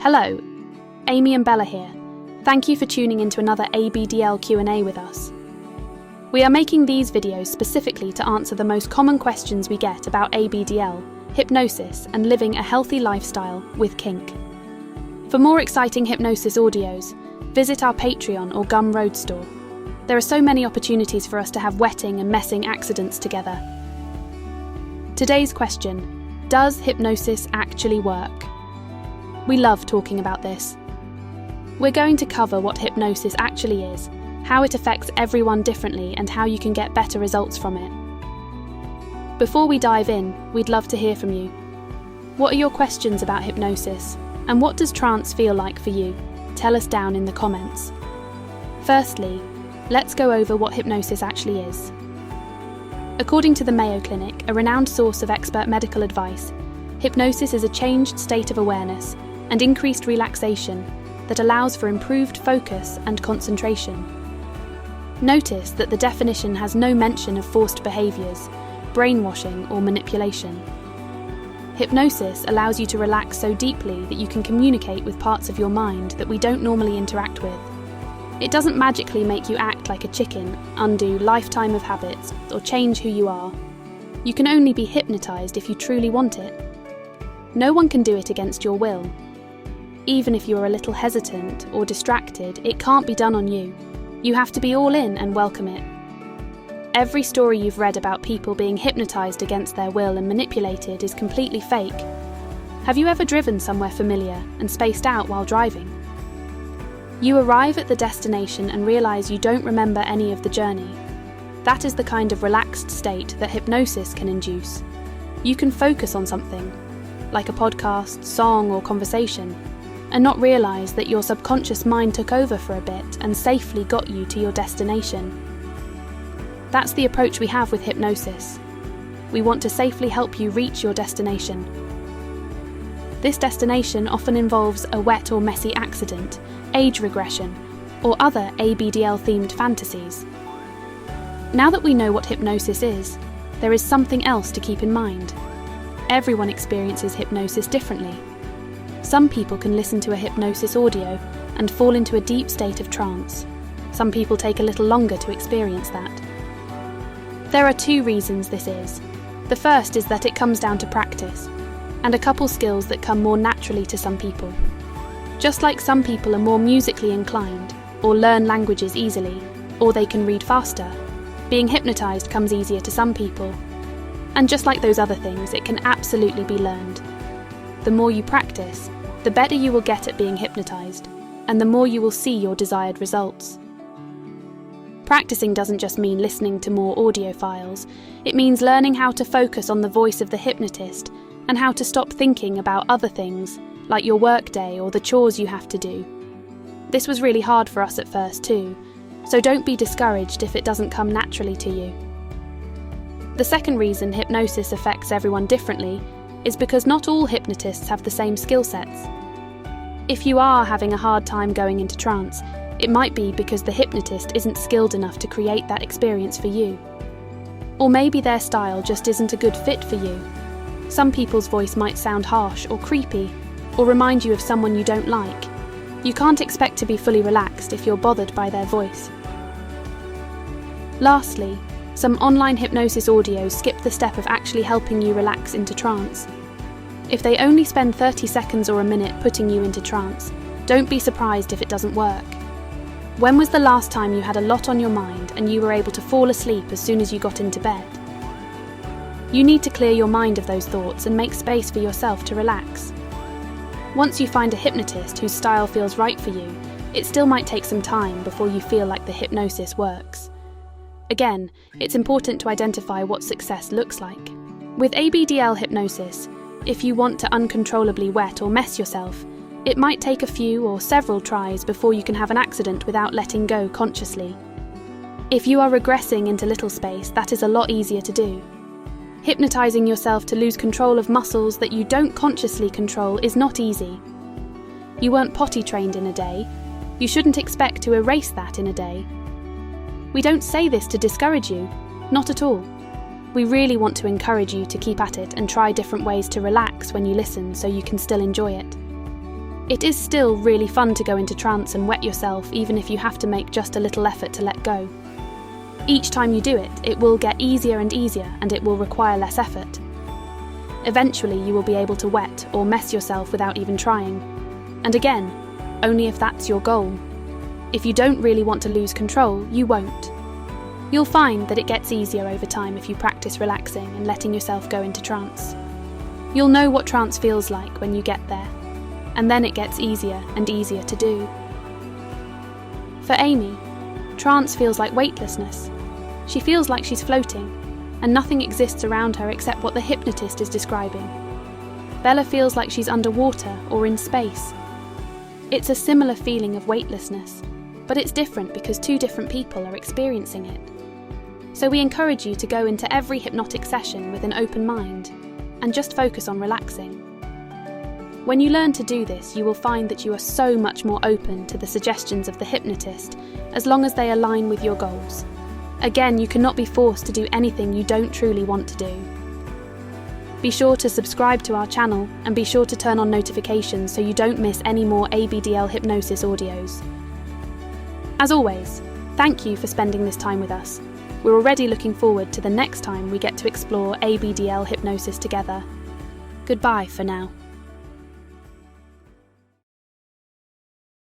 Hello, Amy and Bella here. Thank you for tuning into another ABDL Q&A with us. We are making these videos specifically to answer the most common questions we get about ABDL, hypnosis, and living a healthy lifestyle with kink. For more exciting hypnosis audios, visit our Patreon or Gumroad store. There are so many opportunities for us to have wetting and messing accidents together. Today's question: does hypnosis actually work? We love talking about this. We're going to cover what hypnosis actually is, how it affects everyone differently, and how you can get better results from it. Before we dive in, we'd love to hear from you. What are your questions about hypnosis? And what does trance feel like for you? Tell us down in the comments. Firstly, let's go over what hypnosis actually is. According to the Mayo Clinic, a renowned source of expert medical advice, hypnosis is a changed state of awareness and increased relaxation that allows for improved focus and concentration. Notice that the definition has no mention of forced behaviours, brainwashing, or manipulation. Hypnosis allows you to relax so deeply that you can communicate with parts of your mind that we don't normally interact with. It doesn't magically make you act like a chicken, undo lifetime of habits, or change who you are. You can only be hypnotised if you truly want it. No one can do it against your will. Even if you're a little hesitant or distracted, it can't be done on you. You have to be all in and welcome it. Every story you've read about people being hypnotised against their will and manipulated is completely fake. Have you ever driven somewhere familiar and spaced out while driving? You arrive at the destination and realise you don't remember any of the journey. That is the kind of relaxed state that hypnosis can induce. You can focus on something, like a podcast, song, or conversation, and not realise that your subconscious mind took over for a bit and safely got you to your destination. That's the approach we have with hypnosis. We want to safely help you reach your destination. This destination often involves a wet or messy accident, age regression, or other ABDL-themed fantasies. Now that we know what hypnosis is, there is something else to keep in mind. Everyone experiences hypnosis differently. Some people can listen to a hypnosis audio and fall into a deep state of trance. Some people take a little longer to experience that. There are two reasons this is. The first is that it comes down to practice, and a couple skills that come more naturally to some people. Just like some people are more musically inclined, or learn languages easily, or they can read faster, being hypnotised comes easier to some people. And just like those other things, it can absolutely be learned. The more you practice, the better you will get at being hypnotised, and the more you will see your desired results. Practicing doesn't just mean listening to more audio files, it means learning how to focus on the voice of the hypnotist and how to stop thinking about other things, like your workday or the chores you have to do. This was really hard for us at first too, so don't be discouraged if it doesn't come naturally to you. The second reason hypnosis affects everyone differently is because not all hypnotists have the same skill sets. If you are having a hard time going into trance, it might be because the hypnotist isn't skilled enough to create that experience for you. Or maybe their style just isn't a good fit for you. Some people's voice might sound harsh or creepy, or remind you of someone you don't like. You can't expect to be fully relaxed if you're bothered by their voice. Lastly, some online hypnosis audios skip the step of actually helping you relax into trance. If they only spend 30 seconds or a minute putting you into trance, don't be surprised if it doesn't work. When was the last time you had a lot on your mind and you were able to fall asleep as soon as you got into bed? You need to clear your mind of those thoughts and make space for yourself to relax. Once you find a hypnotist whose style feels right for you, it still might take some time before you feel like the hypnosis works. Again, it's important to identify what success looks like. With ABDL hypnosis, if you want to uncontrollably wet or mess yourself, it might take a few or several tries before you can have an accident without letting go consciously. If you are regressing into little space, that is a lot easier to do. Hypnotising yourself to lose control of muscles that you don't consciously control is not easy. You weren't potty trained in a day. You shouldn't expect to erase that in a day. We don't say this to discourage you, not at all. We really want to encourage you to keep at it and try different ways to relax when you listen so you can still enjoy it. It is still really fun to go into trance and wet yourself, even if you have to make just a little effort to let go. Each time you do it, it will get easier and easier, and it will require less effort. Eventually you will be able to wet or mess yourself without even trying. And again, only if that's your goal. If you don't really want to lose control, you won't. You'll find that it gets easier over time if you practice relaxing and letting yourself go into trance. You'll know what trance feels like when you get there, and then it gets easier and easier to do. For Amy, trance feels like weightlessness. She feels like she's floating, and nothing exists around her except what the hypnotist is describing. Bella feels like she's underwater or in space. It's a similar feeling of weightlessness, but it's different because two different people are experiencing it. So we encourage you to go into every hypnotic session with an open mind and just focus on relaxing. When you learn to do this, you will find that you are so much more open to the suggestions of the hypnotist as long as they align with your goals. Again, you cannot be forced to do anything you don't truly want to do. Be sure to subscribe to our channel and be sure to turn on notifications so you don't miss any more ABDL hypnosis audios. As always, thank you for spending this time with us. We're already looking forward to the next time we get to explore ABDL hypnosis together. Goodbye for now.